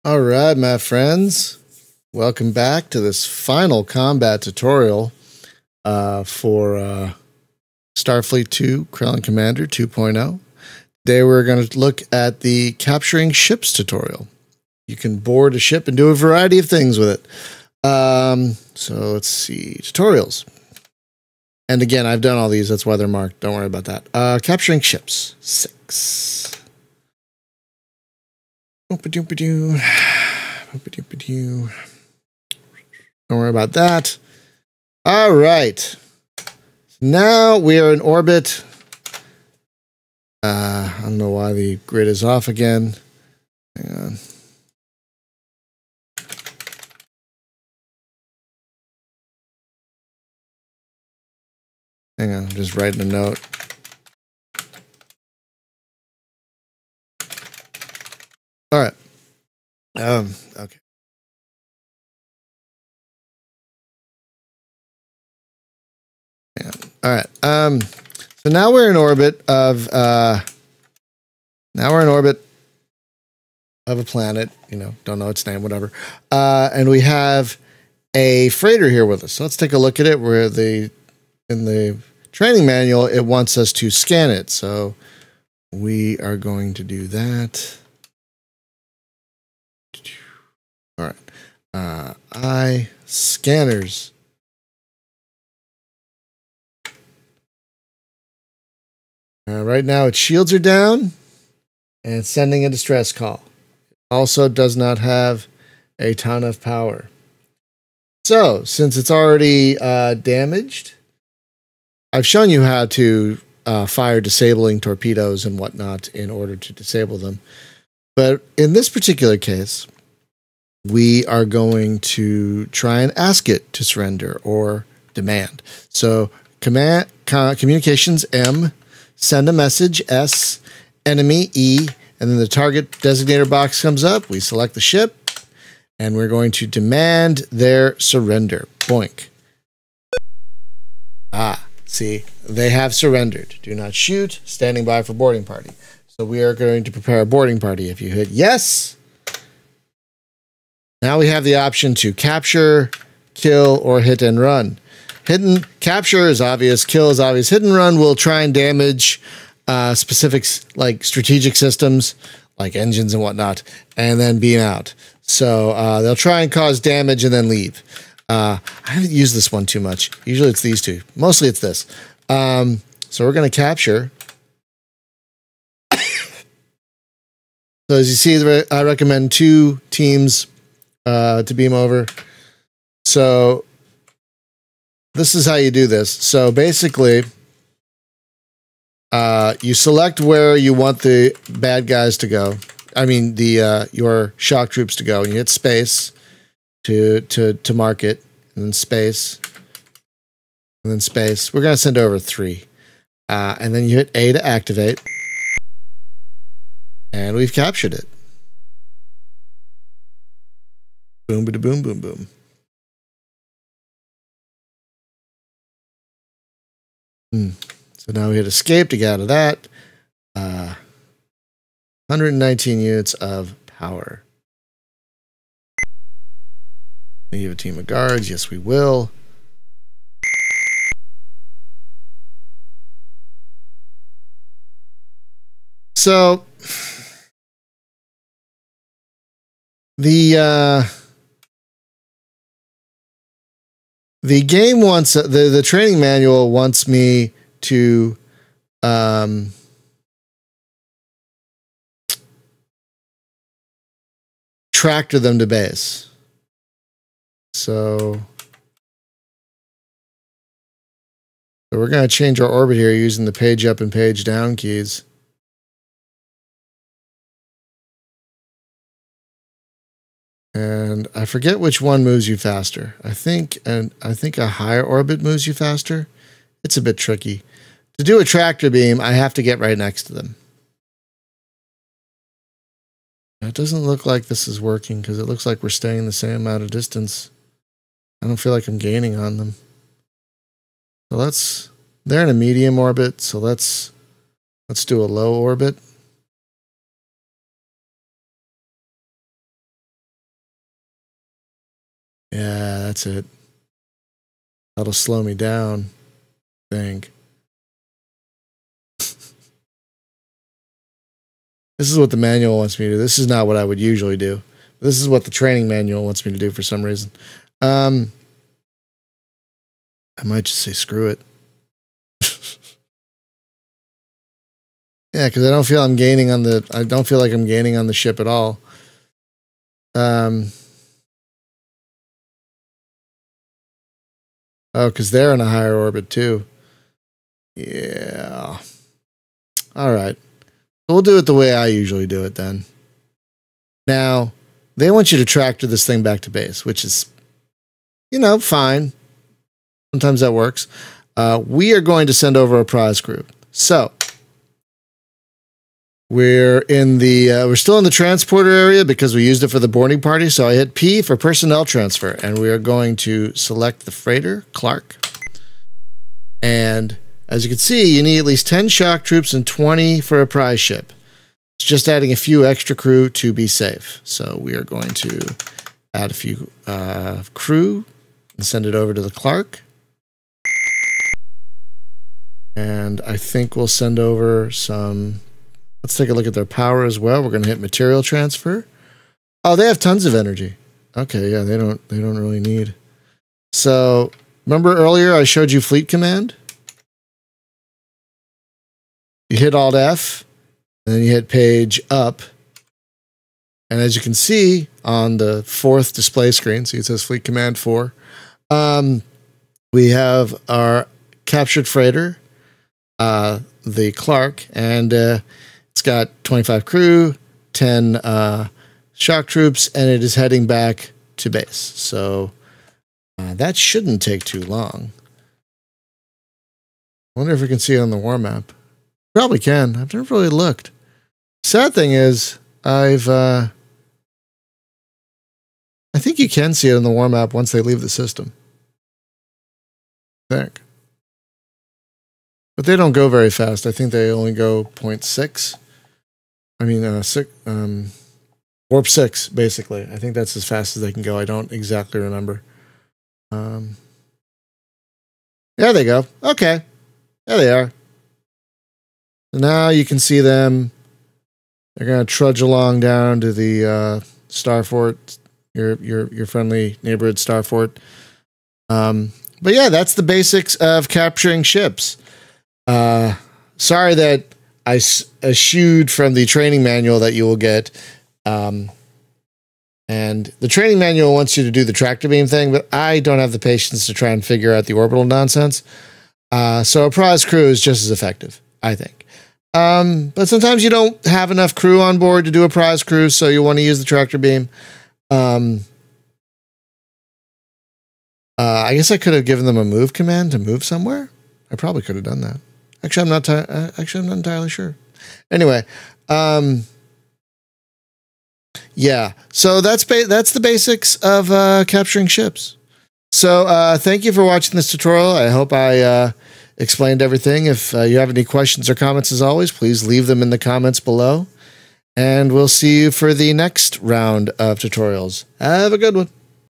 All right, my friends. Welcome back to this final combat tutorial for Starfleet 2 Krellan Commander 2.0. Today we're going to look at the capturing ships tutorial. You can board a ship and do a variety of things with it. So let's see. Tutorials. And again, I've done all these. That's why they're marked. Don't worry about that. Capturing ships. 6. Don't worry about that. All right. Now we are in orbit. I don't know why the grid is off again. Hang on. Hang on, I'm just writing a note. All right. Okay. Yeah. All right. So now we're in orbit of a planet, don't know its name, whatever. And we have a freighter here with us. So let's take a look at it. In the training manual, it wants us to scan it. So we are going to do that. All right. Scanners. Right now, its shields are down and it's sending a distress call. It also does not have a ton of power. So, since it's already damaged, I've shown you how to fire disabling torpedoes and whatnot in order to disable them. But in this particular case, we are going to try and ask it to surrender or demand. So communications M, send a message S, enemy E, and then the target designator box comes up. We select the ship, and we're going to demand their surrender. Boink. See, they have surrendered. Do not shoot. Standing by for boarding party. So we are going to prepare a boarding party. If you hit yes, now we have the option to capture, kill, or hit and run. Capture is obvious, kill is obvious. Hit and run will try and damage specific like strategic systems, like engines and whatnot, and then beam out. So they'll try and cause damage and then leave. I haven't used this one too much. Usually it's these two. Mostly it's this. So we're going to capture. So as you see, I recommend 2 teams to beam over. So this is how you do this. So basically, you select where you want the bad guys to go. I mean, your shock troops to go, and you hit space to mark it, and then space, and then space. We're gonna send over 3, and then you hit A to activate, and we've captured it. Boom, ba boom, boom, boom. So now we hit escape to get out of that. 119 units of power. We have a team of guards. Yes, we will. So the game wants the training manual wants me to tractor them to base. So we're going to change our orbit here using the page up and page down keys. And I forget which one moves you faster. I think a higher orbit moves you faster. It's a bit tricky. To do a tractor beam, I have to get right next to them. It doesn't look like this is working because it looks like we're staying the same amount of distance. I don't feel like I'm gaining on them. So they're in a medium orbit, so let's do a low orbit. Yeah, that's it. That'll slow me down, I think. This is what the manual wants me to do. This is not what I would usually do. This is what the training manual wants me to do for some reason. I might just say screw it. Yeah, because I don't feel I don't feel like I'm gaining on the ship at all. Oh, because they're in a higher orbit too. Yeah. All right. We'll do it the way I usually do it then. Now, they want you to tractor this thing back to base, which is, fine. Sometimes that works. We are going to send over a prize crew. So, we're still in the transporter area because we used it for the boarding party. So I hit P for personnel transfer, and we are going to select the freighter, Clark. And as you can see, you need at least 10 shock troops and 20 for a prize ship. It's just adding a few extra crew to be safe. So we are going to add a few crew and send it over to the Clark. And I think we'll send over some... Let's take a look at their power as well. We're going to hit material transfer. Oh, they have tons of energy. Okay, yeah, they don't really need. So, remember earlier I showed you Fleet Command? You hit Alt F, and then you hit page up. And as you can see on the 4th display screen, see it says Fleet Command 4, we have our captured freighter, the Clark, and it's got 25 crew, 10 shock troops, and it is heading back to base. So that shouldn't take too long. I wonder if we can see it on the war map. Probably can. I've never really looked. Sad thing is, I think you can see it on the war map once they leave the system. I think. But they don't go very fast. I think they only go 0.6. I mean, warp 6, basically. I think that's as fast as they can go. I don't exactly remember. There they go. Okay. There they are. So now you can see them. They're going to trudge along down to the Star Fort, your friendly neighborhood Star Fort. But yeah, that's the basics of capturing ships. Sorry that I eschewed from the training manual that you will get. And the training manual wants you to do the tractor beam thing, but I don't have the patience to try and figure out the orbital nonsense. So a prize crew is just as effective, I think. But sometimes you don't have enough crew on board to do a prize crew, so you want to use the tractor beam. I guess I could have given them a move command to move somewhere. I probably could have done that. Actually, I'm not entirely sure. Anyway, yeah. So that's the basics of capturing ships. So thank you for watching this tutorial. I hope I explained everything. If you have any questions or comments, as always, please leave them in the comments below. And we'll see you for the next round of tutorials. Have a good one.